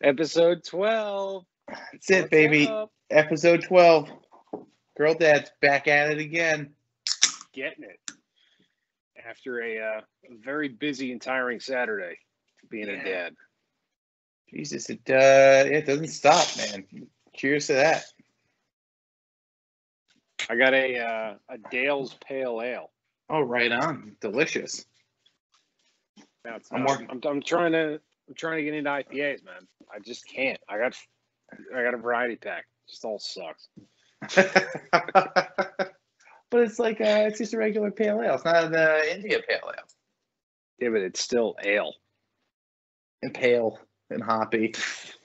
Episode 12. That's it, What's baby. up? Episode 12. Girl Dad's back at it again. Getting it. After a very busy and tiring Saturday being a dad. Jesus, it doesn't stop, man. Cheers to that. I got a Dale's Pale Ale. Oh, right on. Delicious. Now it's, I'm I'm trying to get into IPAs, man. I just can't. I got a variety pack. Just all sucks. But it's like it's just a regular pale ale. It's not an India pale ale. Yeah, but it's still ale. And pale and hoppy.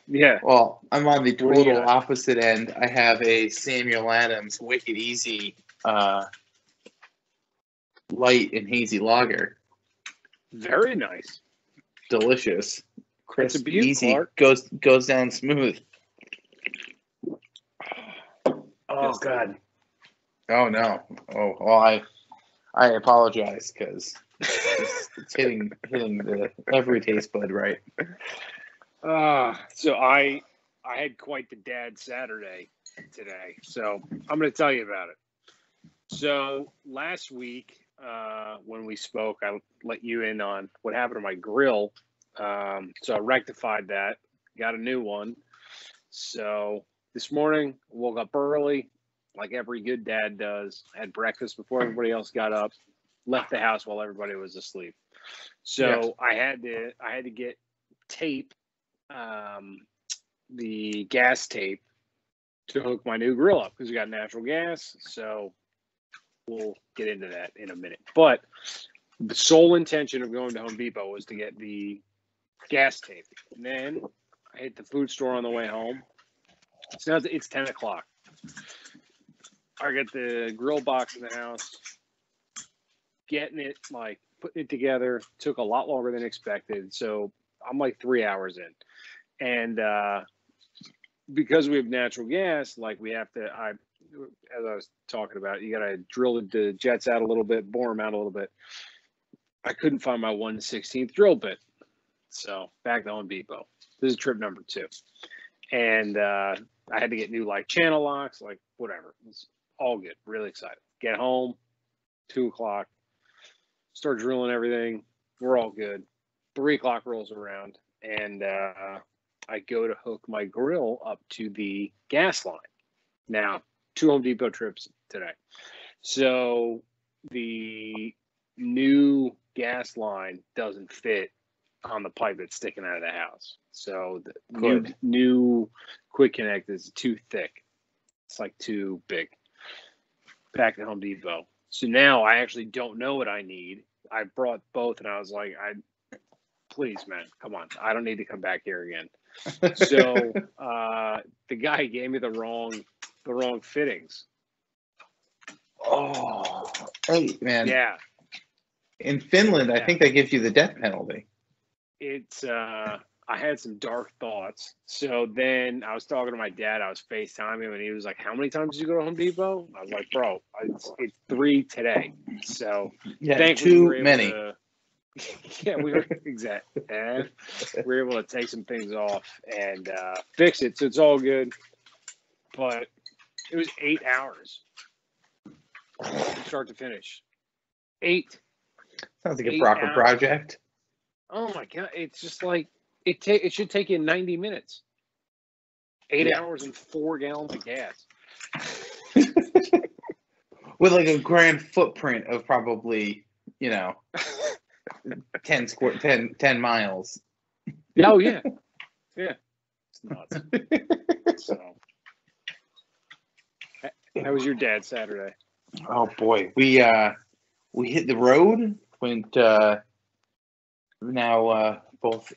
Yeah. Well, I'm on the What do you total got? opposite end. I have a Samuel Adams Wicked Easy light and hazy lager. Very nice. Delicious. Crisp, It's a beaut, easy. Clark. Goes down smooth. Oh, Just God. Oh, no. Oh, well, I apologize because it's hitting every taste bud right. So I had quite the dad Saturday today. So I'm going to tell you about it. So last week when we spoke, I let you in on what happened to my grill. So I rectified that, got a new one. So this morning, woke up early, like every good dad does, had breakfast before everybody else got up, left the house while everybody was asleep. So I had to get tape, the gas tape, to hook my new grill up because we got natural gas. So we'll get into that in a minute. But the sole intention of going to Home Depot was to get the gas tape. And then I hit the food store on the way home. So now it's 10 o'clock. I got the grill box in the house. Getting it, like, putting it together took a lot longer than expected. So I'm like 3 hours in. And because we have natural gas, like we have to, as I was talking about, you got to drill the jets out a little bit, bore them out a little bit. I couldn't find my 1/16 drill bit. So back to Home Depot. This is trip number 2. And I had to get new like channel locks, like whatever. It's all good. Really excited. Get home, 2 o'clock. Start drilling everything. We're all good. 3 o'clock rolls around, and I go to hook my grill up to the gas line. Now, 2 Home Depot trips today. So the new gas line doesn't fit on the pipe that's sticking out of the house. So the new quick connect is too thick. It's like too big. Back to Home Depot. So now I actually don't know what I need. I brought both, and I was like, please, man, come on. I don't need to come back here again. So the guy gave me the wrong fittings. Oh, hey, man. Yeah. In Finland, I think that gives you the death penalty. It's I had some dark thoughts. So then I was talking to my dad. I was FaceTiming him, and he was like, "How many times did you go to Home Depot?" I was like, "Bro, it's 3 today." So yeah, too many. Yeah, we were exactly. And we were able to take some things off and fix it, so it's all good. But it was 8 hours, from start to finish. 8. Sounds like a proper project. Oh my god! It's just like it should take you 90 minutes. 8 hours and 4 gallons of gas. With like a grand footprint of probably, 10 miles. Oh yeah. Yeah. It's nuts. So how was your dad Saturday? Oh boy. We hit the road, went now both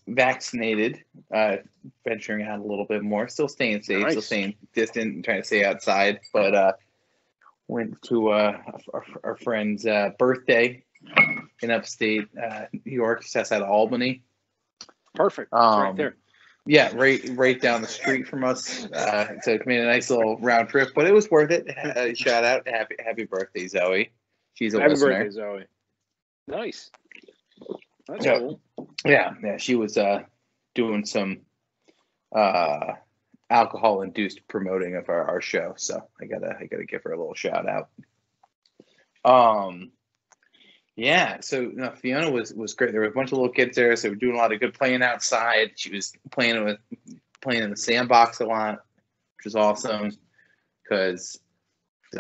vaccinated, venturing out a little bit more, still staying safe, still staying distant and trying to stay outside, but went to our friend's birthday in upstate New York, just outside of Albany. Perfect. Right there. Yeah, right down the street from us. So it made a nice little round trip, but it was worth it. Shout out, happy birthday, Zoe. She's a listener. Happy birthday, Zoe. Nice. That's cool. Yeah. She was doing some alcohol-induced promoting of our show. So I gotta give her a little shout out. Yeah, so Fiona was great. There were a bunch of little kids there, so we were doing a lot of good playing outside. She was playing in the sandbox a lot, which was awesome because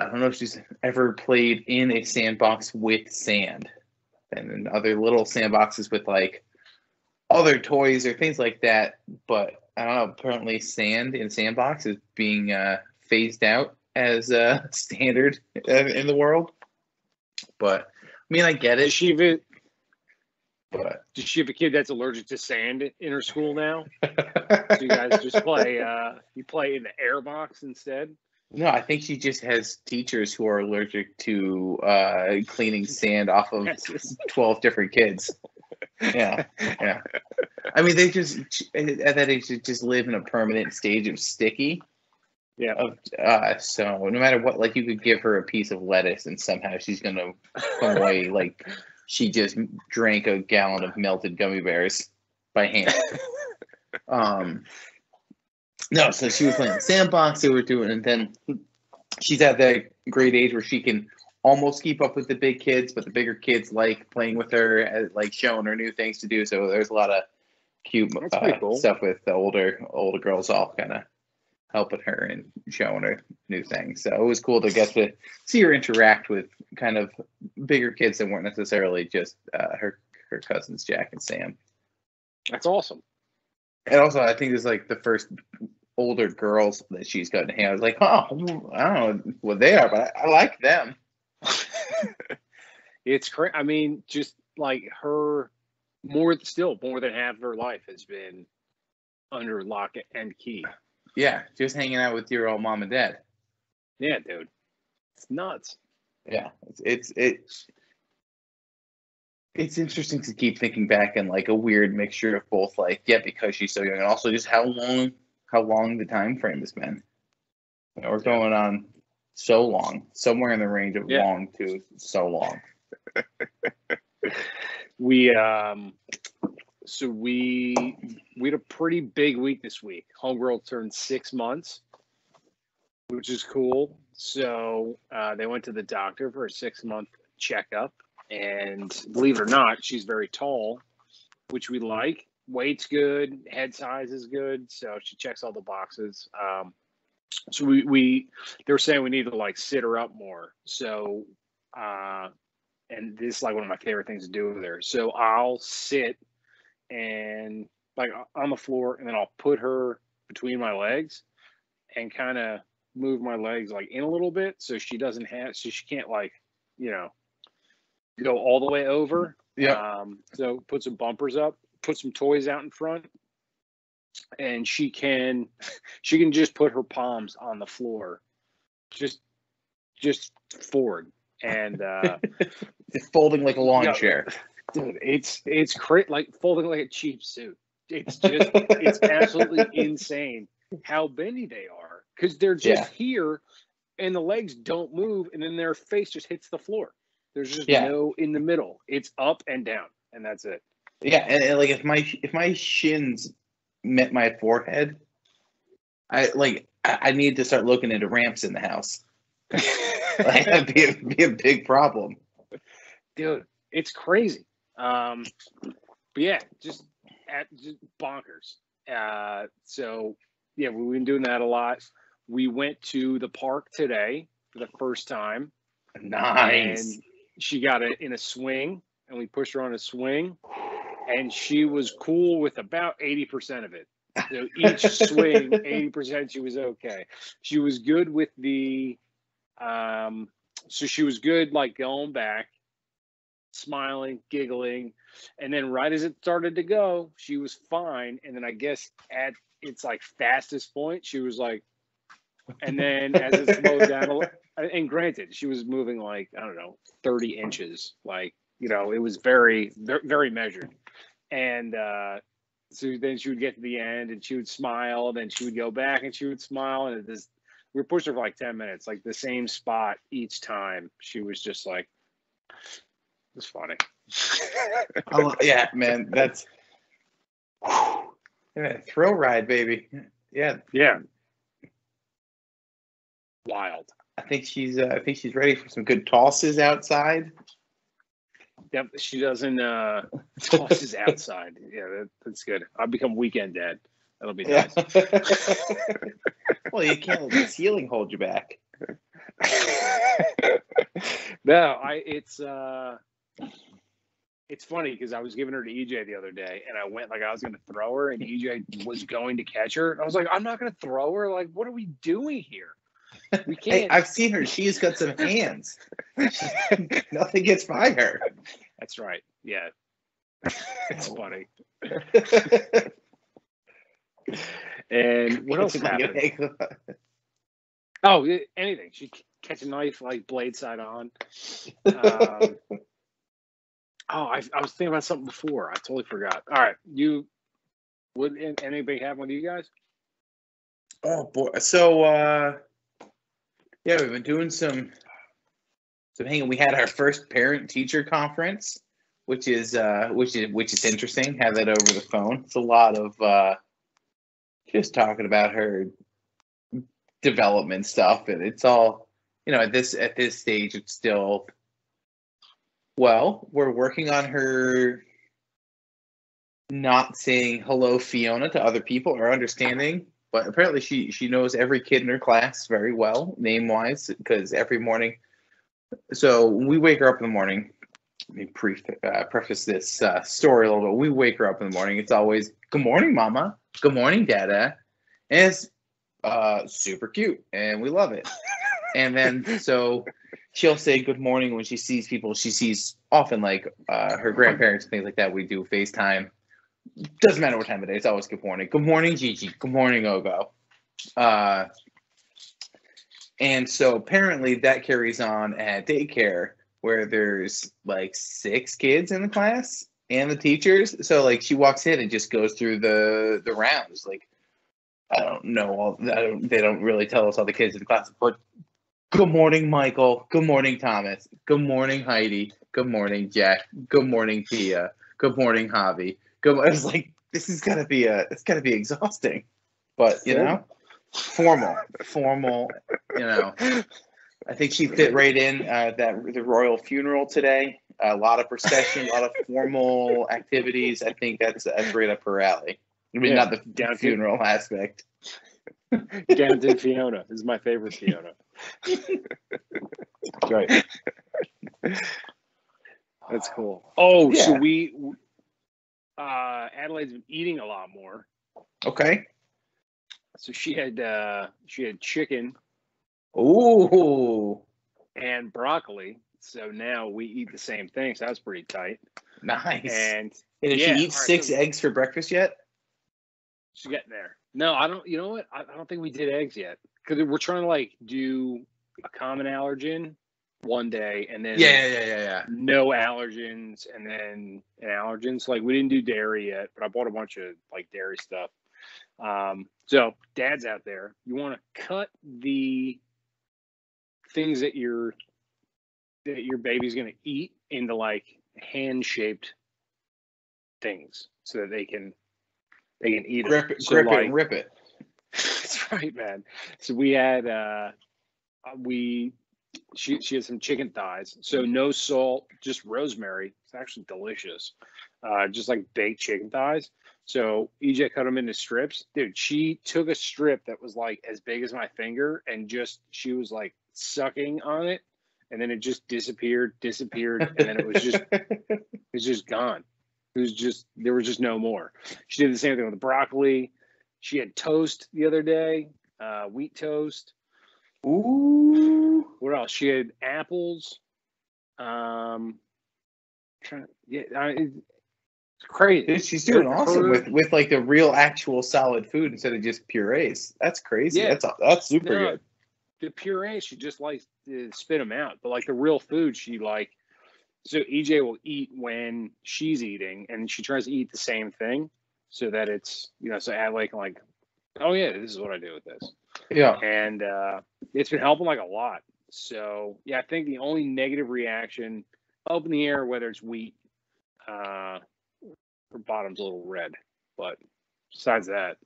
I don't know if she's ever played in a sandbox with sand and in other little sandboxes with like other toys or things like that. But I don't know, apparently sand in sandbox is being phased out as standard in the world. But I mean, I get it. Does she have a kid that's allergic to sand in her school now? So you guys just play you play in the air box instead? No, I think she just has teachers who are allergic to cleaning sand off of 12 different kids. Yeah. I mean, they just at that age just live in a permanent stage of sticky. Yeah. So no matter what, like you could give her a piece of lettuce and somehow she's gonna come away like she just drank a gallon of melted gummy bears by hand. No, so she was playing sandbox. They were doing, and then she's at that great age where she can almost keep up with the big kids, but the bigger kids like playing with her, like showing her new things to do. So there's a lot of cute cool stuff with the older girls all kind of helping her and showing her new things. So it was cool to get to see her interact with kind of bigger kids that weren't necessarily just her cousins, Jack and Sam. That's awesome. And also, I think it's like the first older girls that she's gotten to hang out. I was like, oh, I don't know what they are, but I like them. It's crazy. I mean, just like her, more than half of her life has been under lock and key. Yeah, just hanging out with your old mom and dad. Yeah, dude, it's nuts. Yeah, it's interesting to keep thinking back and like a weird mixture of both, like because she's so young, and also just how long the time frame has been. We're going on so long, somewhere in the range of long to so long. We had a pretty big week this week. Homegirl turned 6 months, which is cool. So they went to the doctor for a 6-month checkup. And believe it or not, she's very tall, which we like. Weight's good, head size is good, so she checks all the boxes. So they were saying we need to like sit her up more. So and this is like one of my favorite things to do with her. So I'll sit and like on the floor, and then I'll put her between my legs and kind of move my legs like in a little bit, so she can't like go all the way over. Yeah. So put some bumpers up, put some toys out in front, and she can just put her palms on the floor, just forward, and just folding like a lawn chair. Dude, it's like folding like a cheap suit. It's absolutely insane how bendy they are, because they're just here and the legs don't move, and then their face just hits the floor. There's just no in the middle. It's up and down, and that's it. Yeah, and like if my shins met my forehead, I need to start looking into ramps in the house. Like, that'd be a big problem, dude. It's crazy. But yeah, just bonkers. So yeah, we've been doing that a lot. We went to the park today for the first time. Nice. And she got it in a swing, and we pushed her on a swing, and she was cool with about 80% of it. So each swing, 80%, she was okay. She was good with the, so she was good, like going back, smiling, giggling, and then right as it started to go, she was fine. And then I guess at its like fastest point, she was like, and then as it slowed down, and granted, she was moving like, I don't know, 30 inches, like, it was very, very measured. And so then she would get to the end and she would smile, then she would go back and she would smile, and we pushed her for like 10 minutes, like the same spot each time. She was just like, it's funny. Yeah, man, that's Yeah, thrill ride, baby. Yeah. Yeah. Wild. I think she's ready for some good tosses outside. Yep, she doesn't tosses outside. Yeah, that's good. I'll become weekend dad. That'll be nice. Well, you can't let the ceiling hold you back. No, it's funny because I was giving her to EJ the other day, and I went like I was going to throw her, and EJ was going to catch her. And I was like, I'm not going to throw her. Like, what are we doing here? We can't. Hey, I've seen her. She's got some hands. Nothing gets by her. That's right. Yeah. It's funny. And what else happened? Oh, anything. She catch a knife like blade side on. I was thinking about something before. I totally forgot. All right, would anybody have one of you guys? Oh boy. So yeah, we've been doing some hanging. We had our first parent teacher conference, which is interesting. Have that over the phone. It's a lot of just talking about her development stuff, and it's all, at this stage it's still, well, we're working on her not saying hello Fiona to other people or understanding, but apparently she knows every kid in her class very well, name wise, because every morning, so when we wake her up in the morning, let me preface this story a little bit. We wake her up in the morning, it's always good morning mama, good morning dada, and it's super cute and we love it. And then so she'll say good morning when she sees people she sees often, like her grandparents and things like that. We do FaceTime. Doesn't matter what time of day, it's always good morning. Good morning, Gigi. Good morning, Ogo. And so apparently that carries on at daycare where there's like 6 kids in the class and the teachers. So like she walks in and just goes through the rounds. Like, I don't know they don't really tell us all the kids in the class, but good morning, Michael. Good morning, Thomas. Good morning, Heidi. Good morning, Jack. Good morning, Tia. Good morning, Javi. I was like, this is gonna be exhausting, but formal. I think she fit right in the royal funeral today. A lot of procession, a lot of formal activities. I think that's right up her alley. I mean, not the funeral aspect. Downton Fiona is my favorite Fiona. Right. That's cool. Oh, yeah. So Adelaide's been eating a lot more. Okay. So she had chicken. Ooh. And broccoli. So now we eat the same thing. So that's pretty tight. Nice. And did she eat 6 eggs for breakfast yet? She's getting there. No, I don't. You know what? I don't think we did eggs yet because we're trying to like do a common allergen one day and then no allergens and then an allergen. So like we didn't do dairy yet, but I bought a bunch of like dairy stuff. So dads out there, you want to cut the things that your baby's going to eat into like hand-shaped things so that they can eat it. Grip it and rip it. That's right, man. So we had she had some chicken thighs, so no salt, just rosemary. It's actually delicious. Just like baked chicken thighs. So EJ cut them into strips. Dude, she took a strip that was like as big as my finger and she was like sucking on it, and then it just disappeared, and then it was just gone. There was just no more. She did the same thing with the broccoli. She had toast the other day, wheat toast. Ooh. What else? She had apples. It's crazy. She's doing awesome with like the real actual solid food instead of just purees. That's crazy. Yeah. That's super good. The puree, she just likes to spit them out, but like the real food, she like. So EJ will eat when she's eating, and she tries to eat the same thing, so that it's so Adelaide can like, oh yeah, this is what I do with this. Yeah, and it's been helping like a lot. So yeah, I think the only negative reaction up in the air whether it's wheat, her bottom's a little red, but besides that,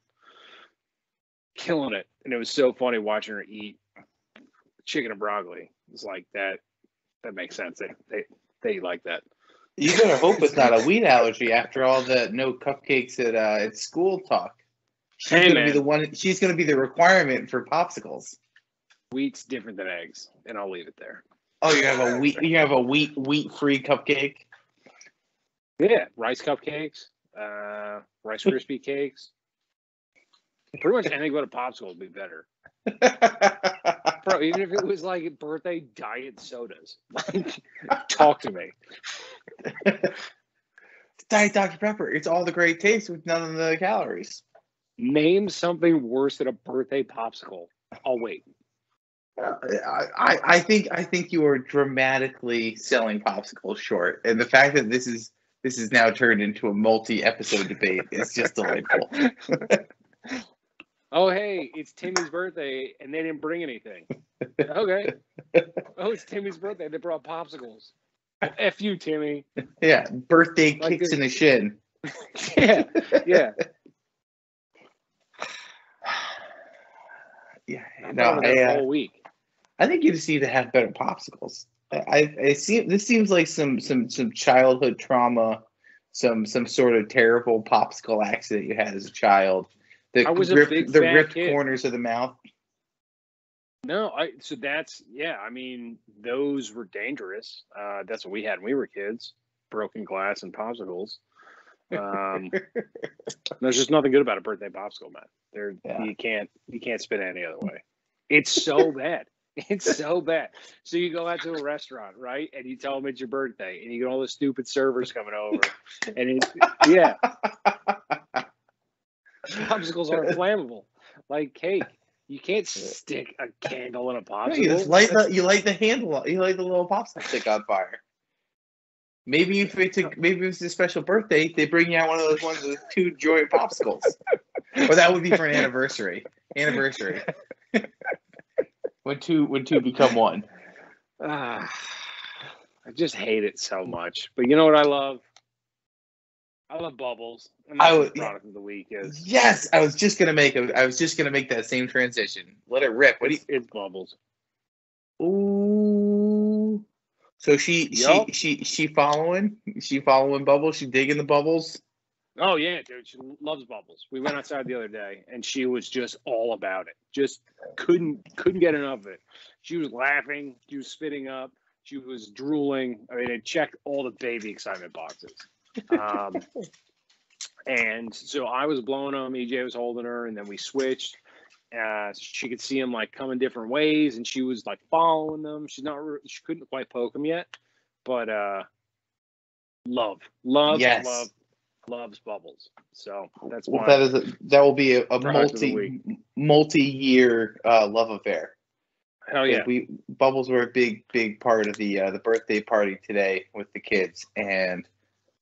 killing it. And it was so funny watching her eat chicken and broccoli. It's like that makes sense. They like that. You better hope it's not a wheat allergy after all the no cupcakes at school talk. She's gonna be the one. She's gonna be the requirement for popsicles. Wheat's different than eggs, and I'll leave it there. Oh, you have a wheat. You have a wheat-free cupcake. Yeah, rice cupcakes, Rice Krispie cakes. Pretty much anything but a popsicle would be better. Bro, even if it was like birthday diet sodas, like, talk to me. Diet Dr. Pepper. It's all the great taste with none of the calories. Name something worse than a birthday popsicle. I'll wait. I think you are dramatically selling popsicles short, and the fact that this is now turned into a multi-episode debate is just delightful. Oh, hey, it's Timmy's birthday, and they didn't bring anything. Okay. Oh, it's Timmy's birthday. They brought popsicles. F you, Timmy. Yeah, birthday like kicks in the shin. Yeah. Yeah, whole week. I think you just need to have better popsicles. This seems like some childhood trauma, some sort of terrible popsicle accident you had as a child. I was a big fat ripped kid. Corners of the mouth. No, so that's I mean, those were dangerous. That's what we had when we were kids: broken glass and popsicles. There's just nothing good about a birthday popsicle, man. You can't spin it any other way. It's so bad. It's so bad. So you go out to a restaurant, right? And you tell them it's your birthday, and you get all the stupid servers coming over, and popsicles are flammable, like cake. You can't stick a candle in a popsicle. You just you light the handle. You light the little popsicle stick on fire. Maybe if it's a special birthday, they bring you out one of those ones with 2 joint popsicles. Or that would be for an anniversary. When two become one. I just hate it so much. But you know what I love? I love bubbles. And that's what the product of the week is. Yes, I was just gonna make that same transition. Let it rip. It's bubbles. Ooh. So she following bubbles. She digging the bubbles. Oh yeah, dude. She loves bubbles. We went outside the other day, and she was just all about it. Just couldn't get enough of it. She was laughing. She was spitting up. She was drooling. I mean, it checked all the baby excitement boxes. And so I was blowing them. EJ was holding her, and then we switched. She could see them like coming different ways, and she was like following them. She couldn't quite poke them yet, but loves bubbles. So that's that will be a multi-year love affair. Hell yeah! Bubbles were a big part of the birthday party today with the kids, and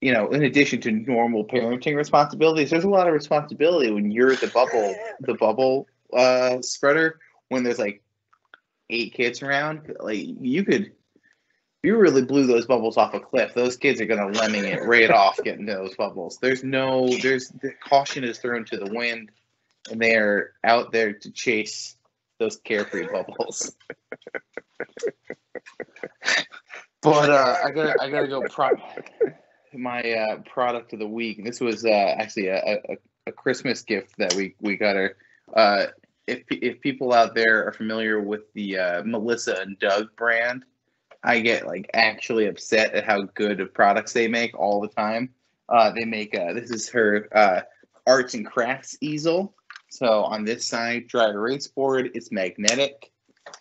in addition to normal parenting responsibilities, there's a lot of responsibility when you're the bubble spreader. When there's like 8 kids around, like you really blew those bubbles off a cliff. Those kids are gonna lemming it right off getting those bubbles. The caution is thrown to the wind, and they are out there to chase those carefree bubbles. But I gotta go. My product of the week. This was actually a Christmas gift that we got her. If people out there are familiar with the Melissa and Doug brand, I get like actually upset at how good of products they make all the time. They make this is her arts and crafts easel. So on this side, dry erase board. It's magnetic.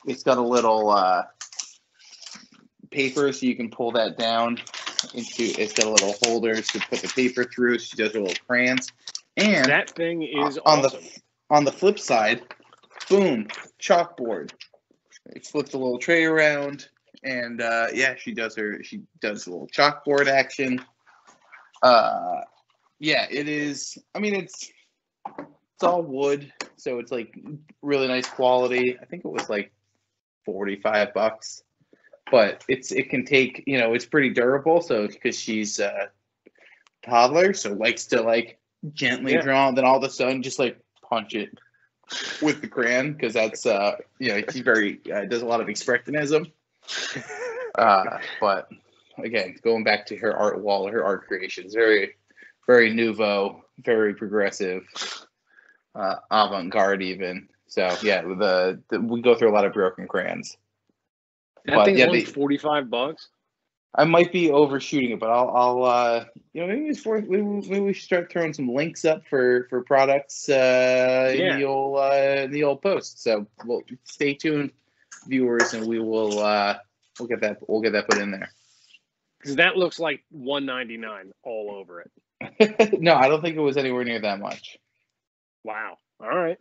It's got a little paper, so you can pull that down. It's got a little holder to put the paper through. She does her little crayons. And that thing is awesome. On the flip side, boom, chalkboard. It flips a little tray around, and she does a little chalkboard action. It is. I mean, it's all wood, so it's like really nice quality. I think it was like $45, but it can take. It's pretty durable. So because she's a toddler, so likes to like gently draw, then all of a sudden just like punch it with the crayon, because that's he's very does a lot of expressionism. But again, going back to her art wall, her art creations, very, very nouveau, very progressive, avant-garde even. So yeah, we go through a lot of broken crayons. That thing's only $45. I might be overshooting it, but I'll maybe we should start throwing some links up for products in the old post. So we'll stay tuned, viewers, and we'll get that put in there. Because that looks like $199 all over it. No, I don't think it was anywhere near that much. Wow. All right.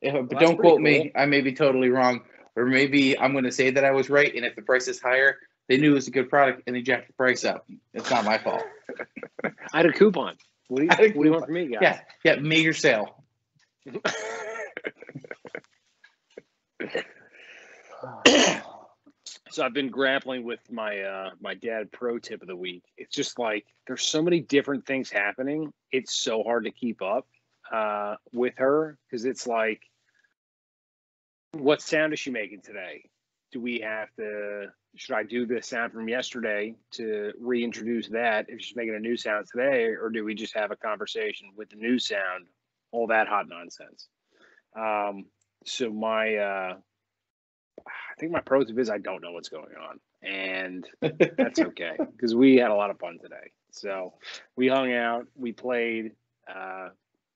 But don't quote me. I may be totally wrong, or maybe I'm going to say that I was right. And if the price is higher, they knew it was a good product and they jacked the price up. It's not my fault. I had a coupon. What do you want from me, guys? Yeah, major sale. So I've been grappling with my my dad pro tip of the week. It's just like there's so many different things happening. It's so hard to keep up with her, because it's like, what sound is she making today? Should I do the sound from yesterday to reintroduce that if she's making a new sound today, or do we just have a conversation with the new sound? All that hot nonsense. So I think my pro tip is I don't know what's going on, and that's okay, because we had a lot of fun today. So we hung out, we played,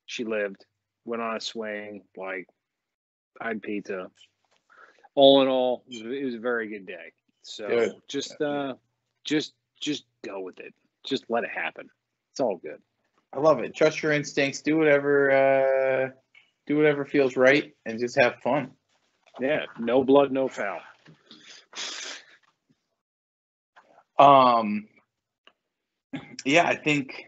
she lived, went on a swing, like I had pizza. All in all, it was a very good day. So good. Just go with it. Just let it happen. It's all good. I love it. Trust your instincts. Do whatever feels right, and just have fun. Yeah. No blood, no foul. Yeah, I think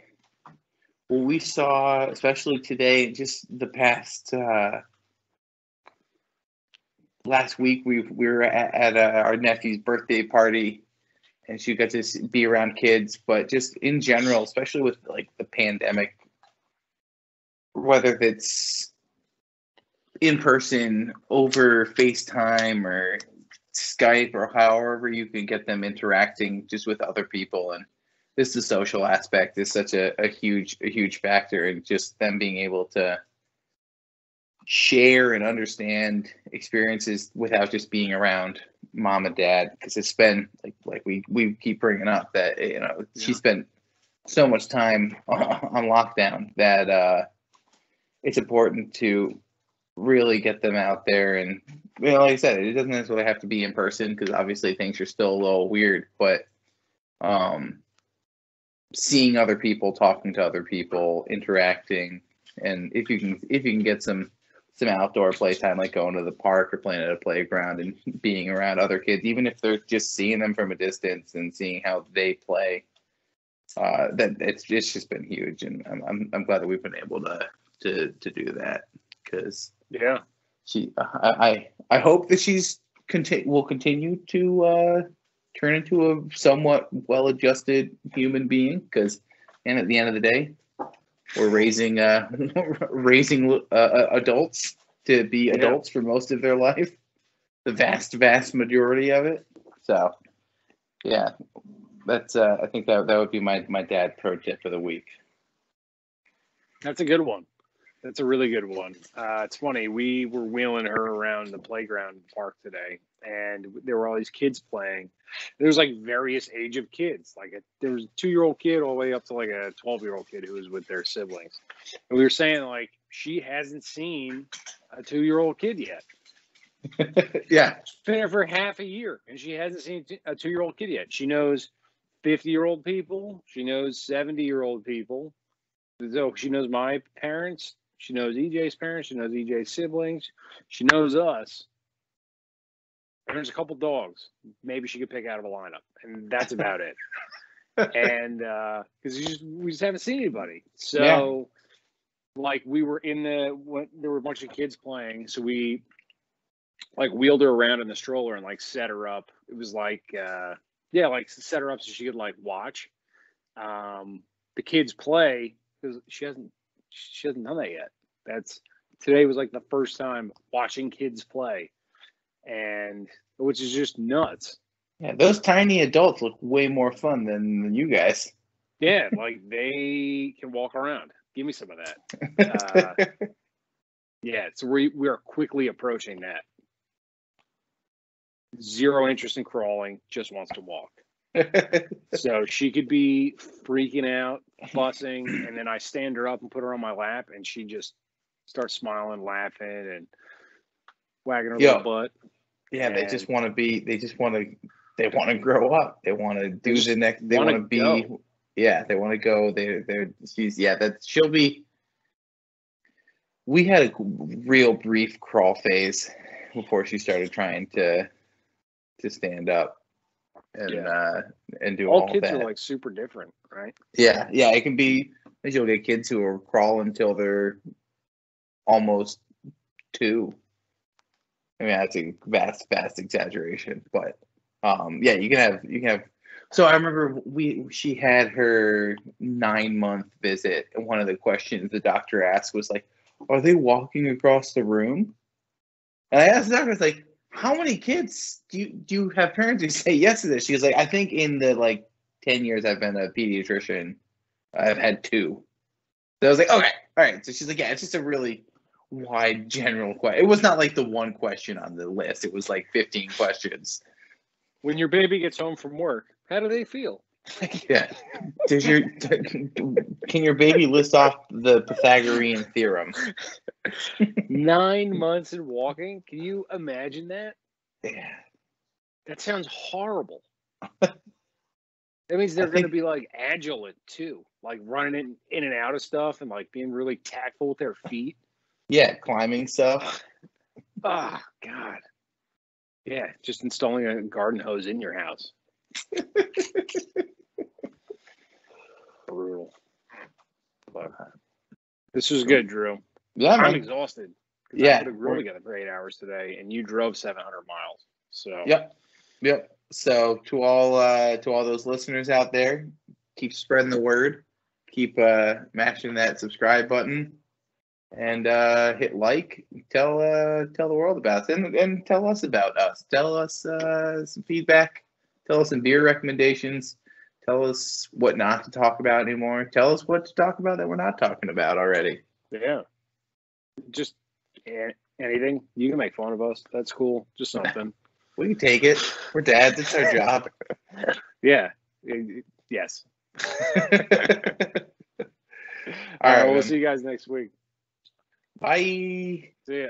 what we saw, especially today, just the past. Last week we were at our nephew's birthday party, and she got to be around kids. But just in general, especially with like the pandemic, whether it's in person, over FaceTime or Skype, or however you can get them interacting just with other people, and this the social aspect is such a huge factor, and just them being able to share and understand experiences without just being around mom and dad, because it's been like we keep bringing up that she spent so much time on lockdown that it's important to really get them out there. And like I said, it doesn't necessarily have to be in person, because obviously things are still a little weird, but seeing other people, talking to other people, interacting, and if you can get some outdoor playtime, like going to the park or playing at a playground and being around other kids, even if they're just seeing them from a distance and seeing how they play, that it's just been huge. And I'm glad that we've been able to do that, because I hope that she's will continue to turn into a somewhat well-adjusted human being, because at the end of the day, we're raising adults to be adults for most of their life, the vast majority of it. So, yeah, that's I think that would be my dad pro tip of the week. That's a good one. That's a really good one. It's funny. We were wheeling her around the playground park today, and there were all these kids playing. There's like various age of kids. Like there was a 2-year-old kid all the way up to like a 12-year-old kid who was with their siblings. And we were saying, like, she hasn't seen a 2-year-old kid yet. Yeah. She's been there for half a year, and she hasn't seen a 2-year-old kid yet. She knows 50-year-old people. She knows 70-year-old people. So she knows my parents. She knows EJ's parents. She knows EJ's siblings. She knows us. And there's a couple dogs. Maybe she could pick out of a lineup, and that's about it. And because we just haven't seen anybody. So, like, we were there were a bunch of kids playing. So we like wheeled her around in the stroller and like set her up. It was like, like set her up so she could like watch the kids play, because she She hasn't done that yet. Today was like the first time watching kids play, and which is just nuts. Yeah, those tiny adults look way more fun than you guys. Yeah, like they can walk around. Give me some of that. Yeah, so we are quickly approaching that. Zero interest in crawling, just wants to walk. So she could be freaking out, fussing, and then I stand her up and put her on my lap, and she just starts smiling, laughing, and wagging her little butt. Yeah, they just want to be. They want to grow up. They want to do the next. They want to be. Go. Yeah, they want to go. She'll be. We had a real brief crawl phase before she started trying to stand up and do all kids that. Are like super different, right? Yeah, it can be. You'll get kids who will crawl until they're almost 2. I mean, that's a vast exaggeration, but you can have. So I remember she had her 9-month visit, and one of the questions the doctor asked was like, "Are they walking across the room?" And I asked the doctor, I was like, "How many kids do you have parents who say yes to this?" She was like, "I think in the 10 years I've been a pediatrician, I've had 2." So I was like, "Okay, all right." So she's like, "Yeah, it's just a really wide general question. It was not like the one question on the list. It was like 15 questions." When your baby gets home from work, how do they feel? Yeah. Can your baby list off the Pythagorean theorem? 9 months and walking? Can you imagine that? Yeah. That sounds horrible. That means they're going to be agile too, running in and out of stuff and being really tactful with their feet. Yeah, climbing stuff. Oh, God. Yeah, just installing a garden hose in your house. Brutal. But this was good, Drew. Yeah, I'm exhausted. Yeah, I put a grill together for 8 hours today, and you drove 700 miles. So. Yep. So to all those listeners out there, keep spreading the word. Keep mashing that subscribe button. And hit like, tell the world about it, and tell us about us. Tell us some feedback. Tell us some beer recommendations. Tell us what not to talk about anymore. Tell us what to talk about that we're not talking about already. Yeah. Just anything. You can make fun of us. That's cool. Just something. We can take it. We're dads. It's our job. Yeah. Yes. All right. We'll see you guys next week. Bye. See ya.